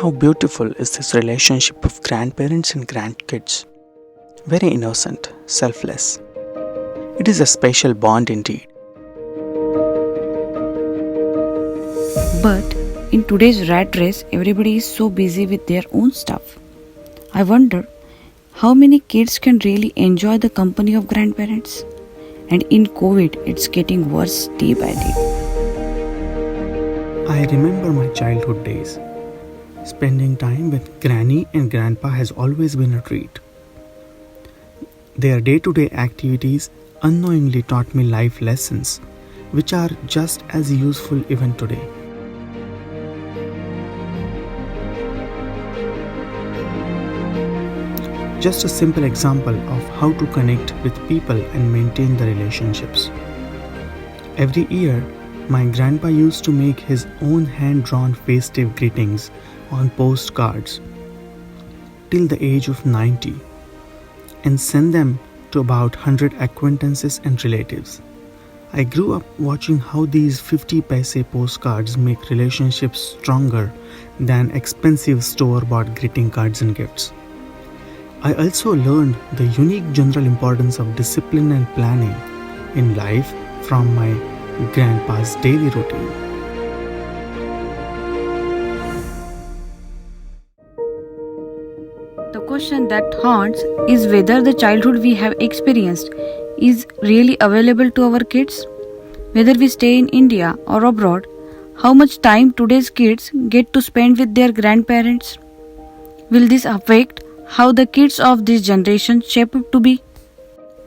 How beautiful is this relationship of grandparents and grandkids? Very innocent, selfless. It is a special bond indeed. But in today's rat race, everybody is so busy with their own stuff. I wonder how many kids can really enjoy the company of grandparents? And in COVID, it's getting worse day by day. I remember my childhood days. Spending time with Granny and Grandpa has always been a treat. Their day-to-day activities unknowingly taught me life lessons, which are just as useful even today. Just a simple example of how to connect with people and maintain the relationships. Every year, my grandpa used to make his own hand-drawn festive greetings on postcards till the age of 90 and send them to about 100 acquaintances and relatives. I grew up watching how these 50 paise postcards make relationships stronger than expensive store-bought greeting cards and gifts. I also learned the unique general importance of discipline and planning in life from my grandpa's daily routine. The question that haunts is whether the childhood we have experienced is really available to our kids. Whether we stay in India or abroad, how much time today's kids get to spend with their grandparents? Will this affect how the kids of this generation shape up to be?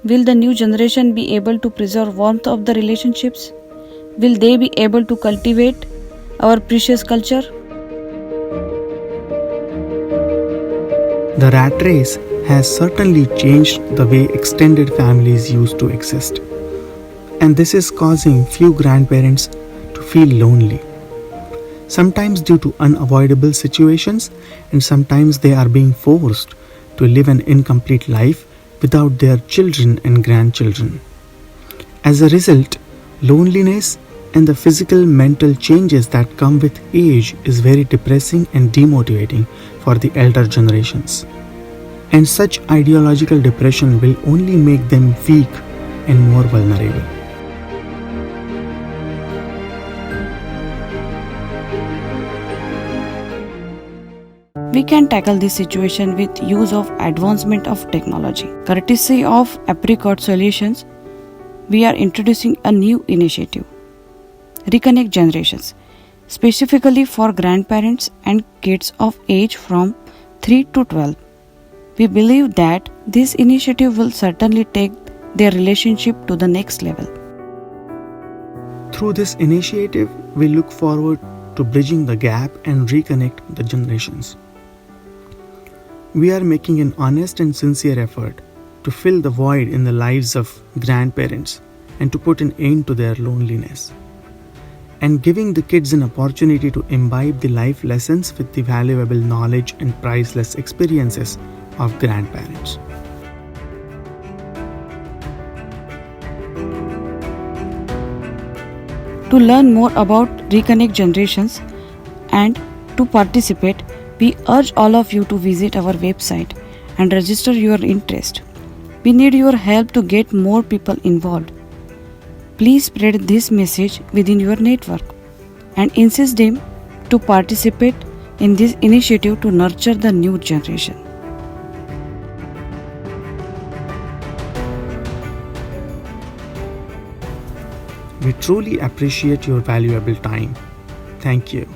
Will the new generation be able to preserve warmth of the relationships? Will they be able to cultivate our precious culture? The rat race has certainly changed the way extended families used to exist. And this is causing few grandparents to feel lonely. Sometimes due to unavoidable situations, and sometimes they are being forced to live an incomplete life without their children and grandchildren. As a result, loneliness and the physical mental changes that come with age is very depressing and demotivating for the elder generations. And such ideological depression will only make them weak and more vulnerable. We can tackle this situation with use of advancement of technology. Courtesy of Apricot Solutions, we are introducing a new initiative, Reconnect Generations, specifically for grandparents and kids of age from 3 to 12. We believe that this initiative will certainly take their relationship to the next level. Through this initiative, we look forward to bridging the gap and reconnect the generations. We are making an honest and sincere effort to fill the void in the lives of grandparents and to put an end to their loneliness, and giving the kids an opportunity to imbibe the life lessons with the valuable knowledge and priceless experiences of grandparents. To learn more about Reconnect Generations and to participate, we urge all of you to visit our website and register your interest. We need your help to get more people involved. Please spread this message within your network and insist them to participate in this initiative to nurture the new generation. We truly appreciate your valuable time. Thank you.